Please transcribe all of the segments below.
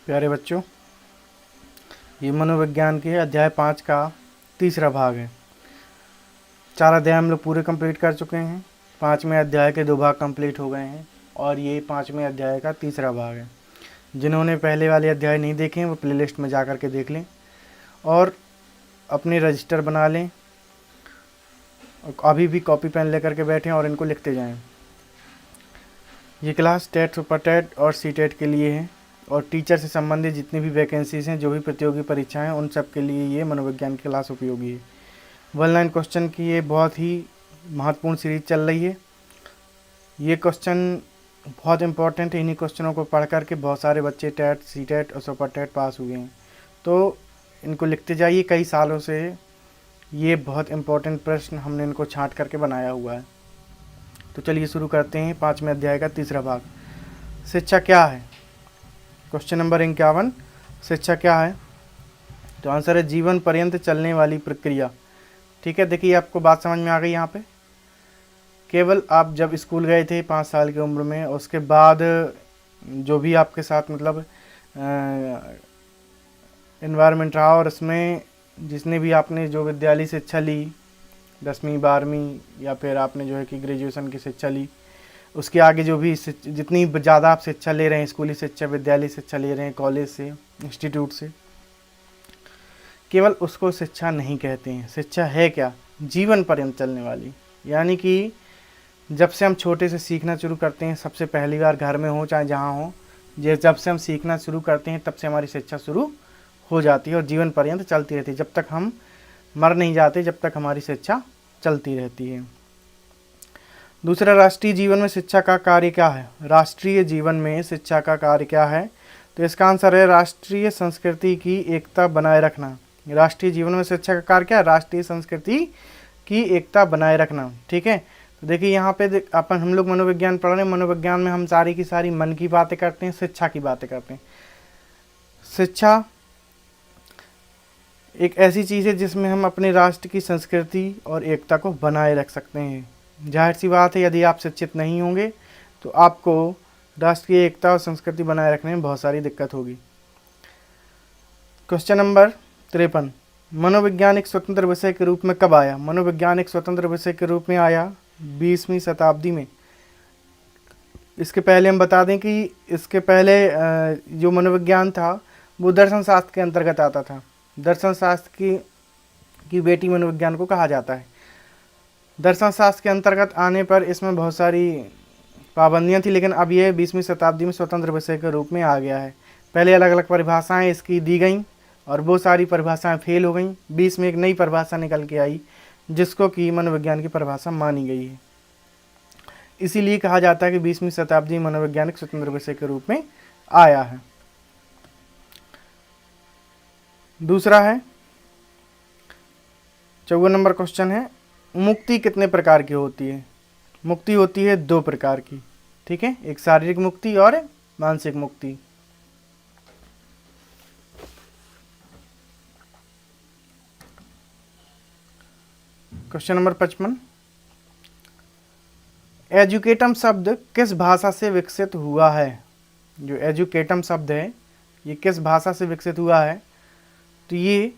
प्यारे बच्चों, ये मनोविज्ञान के अध्याय 5 का तीसरा भाग है। 4 अध्याय हम लोग पूरे कंप्लीट कर चुके हैं। 5वें अध्याय के 2 भाग कंप्लीट हो गए हैं और ये 5वें अध्याय का तीसरा भाग है। जिन्होंने पहले वाले अध्याय नहीं देखे हैं वो प्लेलिस्ट में जा कर के देख लें और अपने रजिस्टर बना लें। अभी भी कॉपी पेन लेकर के बैठें और इनको लिखते जाएं। ये क्लास टेट, सुपर टेट और सी टेट के लिए है और टीचर से संबंधित जितनी भी वैकेंसीज हैं, जो भी प्रतियोगी परीक्षाएं हैं, उन सब के लिए ये मनोविज्ञान की क्लास उपयोगी है। 1 लाइन क्वेश्चन की ये बहुत ही महत्वपूर्ण सीरीज चल रही है। ये क्वेश्चन बहुत इंपॉर्टेंट है। इन्हीं क्वेश्चनों को पढ़ करके बहुत सारे बच्चे टेट, सी टेट और सुपर टेट पास हुए हैं, तो इनको लिखते जाइए। कई सालों से ये बहुत इंपॉर्टेंट प्रश्न हमने इनको छांट करके बनाया हुआ है। तो चलिए शुरू करते हैं 5वें अध्याय का तीसरा भाग। शिक्षा क्या है? क्वेश्चन नंबर 51, शिक्षा क्या है? तो आंसर है जीवन पर्यंत चलने वाली प्रक्रिया। ठीक है, देखिए आपको बात समझ में आ गई। यहाँ पे केवल आप जब स्कूल गए थे 5 साल की उम्र में, उसके बाद जो भी आपके साथ मतलब इन्वायरमेंट रहा और उसमें जिसने भी आपने जो विद्यालय शिक्षा ली, 10वीं 12वीं या फिर आपने जो है कि ग्रेजुएशन की शिक्षा ली, उसके आगे जो भी जितनी ज़्यादा आप शिक्षा ले रहे हैं, स्कूली शिक्षा, विद्यालय शिक्षा ले रहे हैं, कॉलेज से, इंस्टीट्यूट से, केवल उसको शिक्षा नहीं कहते हैं। शिक्षा है क्या? जीवन पर्यंत चलने वाली। यानी कि जब से हम छोटे से सीखना शुरू करते हैं, सबसे पहली बार घर में हो चाहे जहाँ हो, जब से हम सीखना शुरू करते हैं तब से हमारी शिक्षा शुरू हो जाती है और जीवन पर्यंत चलती रहती है। जब तक हम मर नहीं जाते, जब तक हमारी शिक्षा चलती रहती है। दूसरा, राष्ट्रीय जीवन में शिक्षा का कार्य क्या है? राष्ट्रीय जीवन में शिक्षा का कार्य क्या है? तो इसका आंसर है राष्ट्रीय संस्कृति की एकता बनाए रखना। राष्ट्रीय जीवन में शिक्षा का कार्य क्या है? राष्ट्रीय संस्कृति की एकता बनाए रखना। ठीक है, तो देखिए यहाँ पे अपन हम लोग मनोविज्ञान पढ़ रहे हैं। मनोविज्ञान में हम सारी की सारी मन की बातें करते हैं, शिक्षा की बातें करते हैं। शिक्षा एक ऐसी चीज़ है जिसमें हम अपने राष्ट्र की संस्कृति और एकता को बनाए रख सकते हैं। जाहिर सी बात है, यदि आप शिक्षित नहीं होंगे तो आपको राष्ट्रीय एकता और संस्कृति बनाए रखने में बहुत सारी दिक्कत होगी। क्वेश्चन नंबर 53, मनोविज्ञान एक स्वतंत्र विषय के रूप में कब आया? मनोविज्ञान एक स्वतंत्र विषय के रूप में आया 20वीं शताब्दी में। इसके पहले हम बता दें कि इसके पहले जो मनोविज्ञान था वो दर्शन शास्त्र के अंतर्गत आता था। दर्शन शास्त्र की बेटी मनोविज्ञान को कहा जाता है। दर्शन शास्त्र के अंतर्गत आने पर इसमें बहुत सारी पाबंदियां थी, लेकिन अब ये 20वीं शताब्दी में स्वतंत्र विषय के रूप में आ गया है। पहले अलग अलग परिभाषाएं इसकी दी गई और वो सारी परिभाषाएं फेल हो गई। 20 में एक नई परिभाषा निकल के आई जिसको कि मनोविज्ञान की परिभाषा मानी गई है। इसीलिए कहा जाता है कि 20वीं शताब्दी मनोविज्ञान एक स्वतंत्र विषय के रूप में आया है। दूसरा है 54 नंबर क्वेश्चन है, मुक्ति कितने प्रकार की होती है? मुक्ति होती है 2 प्रकार की। ठीक है, एक शारीरिक मुक्ति और मानसिक मुक्ति। क्वेश्चन नंबर 55, एजुकेटम शब्द किस भाषा से विकसित हुआ है? जो एजुकेटम शब्द है ये किस भाषा से विकसित हुआ है? तो ये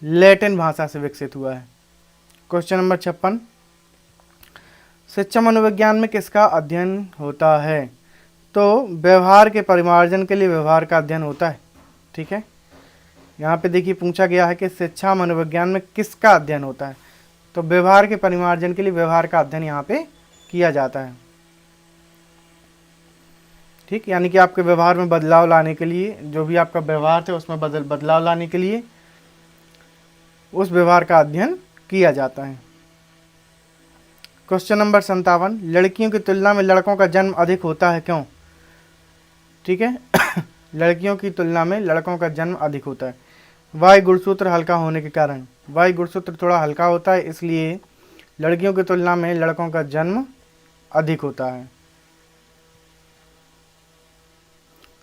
लैटिन भाषा से विकसित हुआ है। क्वेश्चन नंबर 56, शिक्षा मनोविज्ञान में किसका अध्ययन होता है? तो व्यवहार के परिमार्जन के लिए व्यवहार का अध्ययन होता है। ठीक है, यहाँ पे देखिए पूछा गया है कि शिक्षा मनोविज्ञान में किसका अध्ययन होता है, तो व्यवहार के परिमार्जन के लिए व्यवहार का अध्ययन यहाँ पे किया जाता है। ठीक, यानी कि आपके व्यवहार में बदलाव लाने के लिए, जो भी आपका व्यवहार था उसमें बदलाव लाने के लिए उस व्यवहार का अध्ययन किया जाता है। क्वेश्चन नंबर 57, लड़कियों की तुलना में लड़कों का जन्म अधिक होता है, क्यों? ठीक है लड़कियों की तुलना में लड़कों का जन्म अधिक होता है। वायु गुणसूत्र हल्का होने के कारण। वायु गुणसूत्र थोड़ा हल्का होता है, इसलिए लड़कियों की तुलना में लड़कों का जन्म अधिक होता है।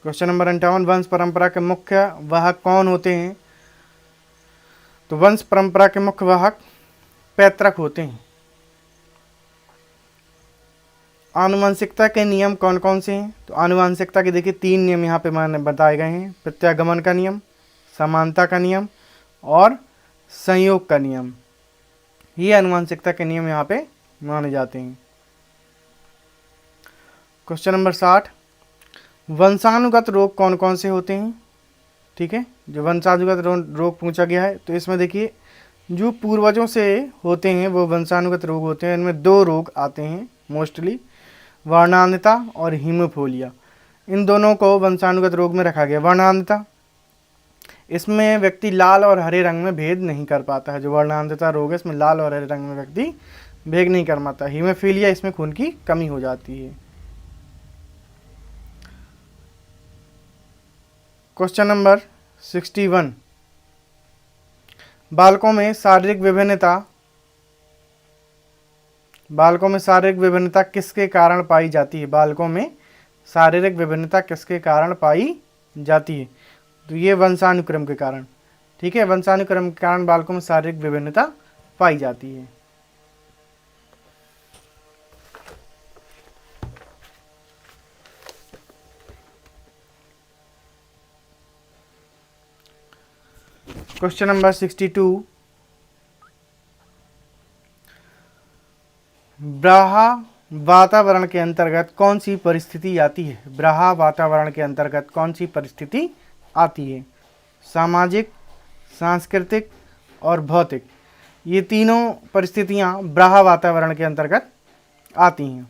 क्वेश्चन नंबर 58, वंश परंपरा के मुख्य वाहक कौन होते हैं? तो वंश परंपरा के मुख्य वाहक पैतृक होते हैं। आनुवंशिकता के नियम कौन कौन से हैं? तो आनुवंशिकता के देखिए 3 नियम यहाँ पे मैंने बताए गए हैं। प्रत्यागमन का नियम, समानता का नियम और संयोग का नियम। ये आनुवंशिकता के नियम यहाँ पे माने जाते हैं। क्वेश्चन नंबर 60, वंशानुगत रोग कौन कौन से होते हैं? ठीक है, जो वंशानुगत रोग पूछा गया है, तो इसमें देखिए जो पूर्वजों से होते हैं वो वंशानुगत रोग होते हैं। इनमें 2 रोग आते हैं मोस्टली, वर्णांधता और हीमोफीलिया। इन दोनों को वंशानुगत रोग में रखा गया। वर्णांधता, इसमें व्यक्ति लाल और हरे रंग में भेद नहीं कर पाता है। जो वर्णांधता रोग है इसमें लाल और हरे रंग में व्यक्ति भेद नहीं कर पाता। हीमोफीलिया, इसमें खून की कमी हो जाती है। क्वेश्चन नंबर 61, बालकों में शारीरिक विभिन्नता किसके कारण पाई जाती है? बालकों में शारीरिक विभिन्नता किसके कारण पाई जाती है? तो ये वंशानुक्रम के कारण। ठीक है, वंशानुक्रम के कारण बालकों में शारीरिक विभिन्नता पाई जाती है। क्वेश्चन नंबर 62, ब्राहा वातावरण के अंतर्गत कौन सी परिस्थिति आती है? ब्राहा वातावरण के अंतर्गत कौन सी परिस्थिति आती है? सामाजिक, सांस्कृतिक और भौतिक, ये तीनों परिस्थितियां ब्राहा वातावरण के अंतर्गत आती हैं।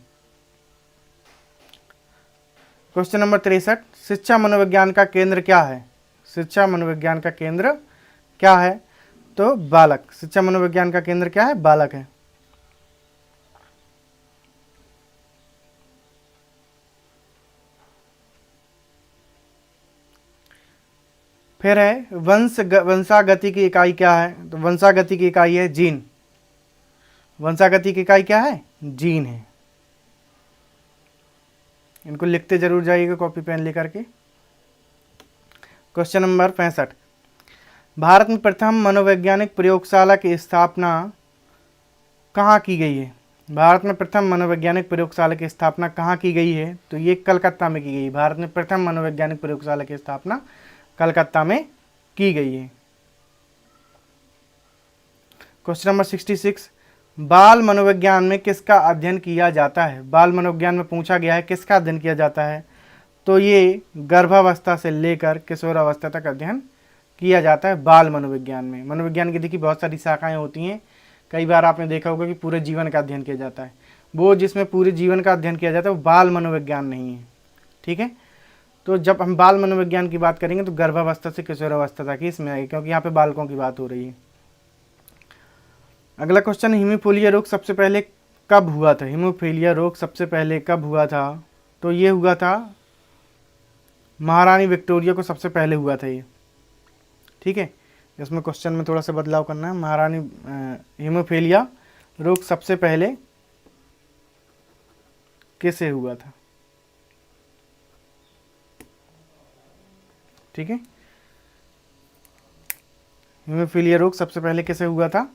क्वेश्चन नंबर 63, शिक्षा मनोविज्ञान का केंद्र क्या है? शिक्षा मनोविज्ञान का केंद्र क्या है? तो बालक। शिक्षा मनोविज्ञान का केंद्र क्या है? बालक है। फिर है वंशागति की इकाई क्या है? तो वंशागति की इकाई है जीन। वंशागति की इकाई क्या है? जीन है। इनको लिखते जरूर जाइएगा कॉपी पेन लेकर के। क्वेश्चन नंबर 65, भारत में प्रथम मनोवैज्ञानिक प्रयोगशाला की स्थापना कहाँ की गई है? भारत में प्रथम मनोवैज्ञानिक प्रयोगशाला की स्थापना कहाँ की गई है? तो ये कलकत्ता में की गई। भारत में प्रथम मनोवैज्ञानिक प्रयोगशाला की स्थापना कलकत्ता में की गई है। क्वेश्चन नंबर 66, बाल मनोविज्ञान में किसका अध्ययन किया जाता है? बाल मनोविज्ञान में पूछा गया है किसका अध्ययन किया जाता है? तो ये गर्भावस्था से लेकर किशोरावस्था तक अध्ययन किया जाता है बाल मनोविज्ञान में। मनोविज्ञान की देखिए बहुत सारी शाखाएं होती हैं। कई बार आपने देखा होगा कि पूरे जीवन का अध्ययन किया जाता है। वो जिसमें पूरे जीवन का अध्ययन किया जाता है वो बाल मनोविज्ञान नहीं है। ठीक है, तो जब हम बाल मनोविज्ञान की बात करेंगे तो गर्भावस्था से किशोरावस्था तक ही इसमें आएगी, क्योंकि यहाँ पे बालकों की बात हो रही है। अगला क्वेश्चन, हीमोफीलिया रोग सबसे पहले कब हुआ था? हीमोफीलिया रोग सबसे पहले कब हुआ था? तो ये हुआ था महारानी विक्टोरिया को सबसे पहले हुआ था ये। ठीक है, इसमें क्वेश्चन में थोड़ा सा बदलाव करना है। महारानी हीमोफीलिया रोग सबसे पहले किसे हुआ था? ठीक है, हीमोफीलिया रोग सबसे पहले किसे हुआ था?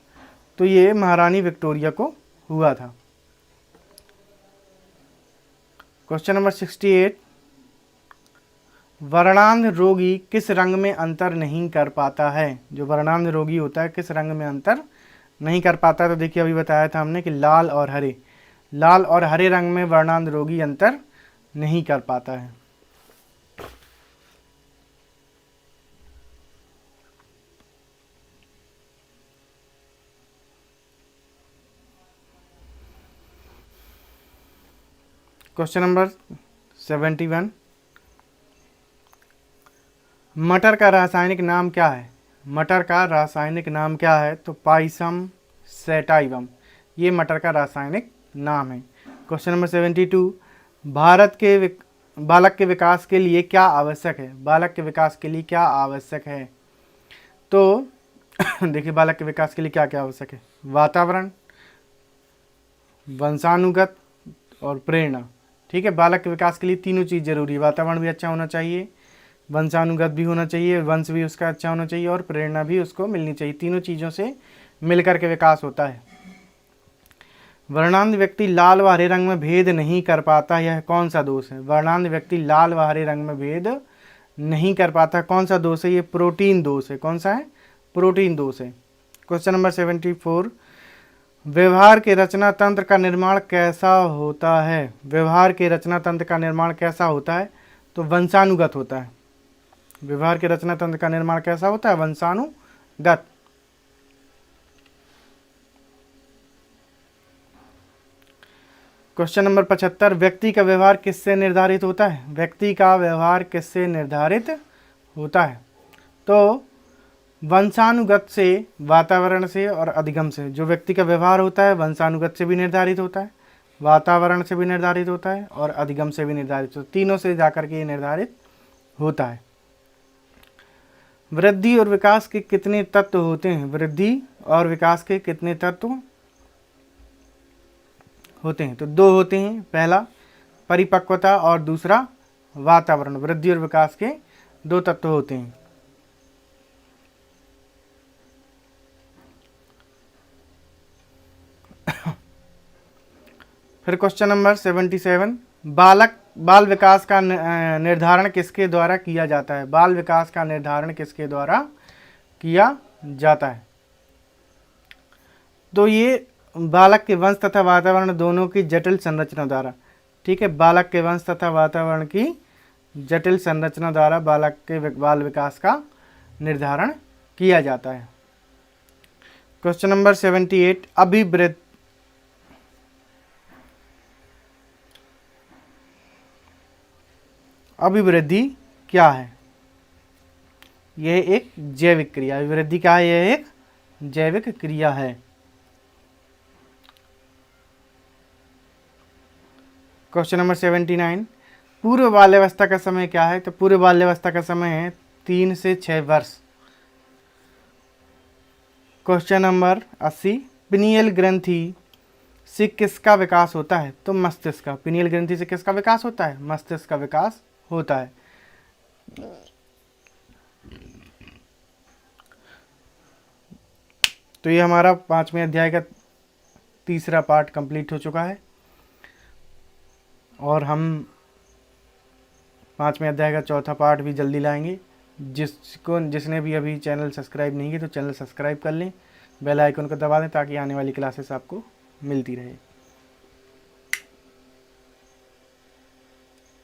तो ये महारानी विक्टोरिया को हुआ था। क्वेश्चन नंबर 68, वर्णांध रोगी किस रंग में अंतर नहीं कर पाता है? जो वर्णांध रोगी होता है किस रंग में अंतर नहीं कर पाता? तो देखिए अभी बताया था हमने कि लाल और हरे। लाल और हरे रंग में वर्णांध रोगी अंतर नहीं कर पाता है। क्वेश्चन नंबर 71, मटर का रासायनिक नाम क्या है? मटर का रासायनिक नाम क्या है? तो पाइसम सेटाइवम, ये मटर का रासायनिक नाम है। क्वेश्चन नंबर 72, बालक के विकास के लिए क्या आवश्यक है? बालक के विकास के लिए क्या आवश्यक है? तो देखिए बालक के विकास के लिए क्या क्या आवश्यक है? वातावरण, वंशानुगत और प्रेरणा। ठीक है, बालक के विकास के लिए तीनों चीज़ जरूरी है। वातावरण भी अच्छा होना चाहिए, वंशानुगत भी होना चाहिए, वंश भी उसका अच्छा होना चाहिए और प्रेरणा भी उसको मिलनी चाहिए। तीनों चीज़ों से मिलकर के विकास होता है। वर्णांध व्यक्ति लाल व हरे रंग में भेद नहीं कर पाता, यह कौन सा दोष है? वर्णांध व्यक्ति लाल व हरे रंग में भेद नहीं कर पाता, कौन सा दोष है? ये प्रोटीन दोष है। कौन सा है? प्रोटीन दोष है। क्वेश्चन नंबर 74, व्यवहार के रचना तंत्र का निर्माण कैसा होता है? व्यवहार के रचना तंत्र का निर्माण कैसा होता है? तो वंशानुगत होता है। व्यवहार के रचना तंत्र का निर्माण कैसा होता है? वंशानुगत। क्वेश्चन नंबर 75, व्यक्ति का व्यवहार किससे निर्धारित होता है? व्यक्ति का व्यवहार किससे निर्धारित होता है? तो वंशानुगत से, वातावरण से और अधिगम से। जो व्यक्ति का व्यवहार होता है वंशानुगत से भी निर्धारित होता है, वातावरण से भी निर्धारित होता है और अधिगम से भी निर्धारित होता है। तीनों से जाकर के ये निर्धारित होता है। वृद्धि और विकास के कितने तत्व होते हैं? वृद्धि और विकास के कितने तत्व होते हैं? तो 2 होते हैं। पहला परिपक्वता और दूसरा वातावरण। वृद्धि और विकास के 2 तत्व होते हैं। फिर क्वेश्चन नंबर 77, बाल विकास का निर्धारण किसके द्वारा किया जाता है? बाल विकास का निर्धारण किसके द्वारा किया जाता है? तो ये बालक के वंश तथा वातावरण दोनों की जटिल संरचना द्वारा। ठीक है, बालक के वंश तथा वातावरण की जटिल संरचना द्वारा बालक के बाल विकास का निर्धारण किया जाता है। क्वेश्चन नंबर 78, अभिवृद्धि क्या है? यह एक जैविक क्रिया। अभिवृद्धि क्या है? यह एक जैविक क्रिया है। क्वेश्चन नंबर 79, पूर्व बाल्यावस्था का समय क्या है? तो पूर्व बाल्यावस्था का समय है 3 से 6 वर्ष। क्वेश्चन नंबर 80, पिनियल ग्रंथि से किसका विकास होता है? तो मस्तिष्क का। पिनियल ग्रंथि से किसका विकास होता है? मस्तिष्क का विकास होता है। तो ये हमारा 5वें अध्याय का तीसरा पार्ट कंप्लीट हो चुका है और हम 5वें अध्याय का चौथा पार्ट भी जल्दी लाएंगे। जिसने भी अभी चैनल सब्सक्राइब नहीं किया तो चैनल सब्सक्राइब कर लें, बेल आइकन को दबा दें ताकि आने वाली क्लासेस आपको मिलती रहे।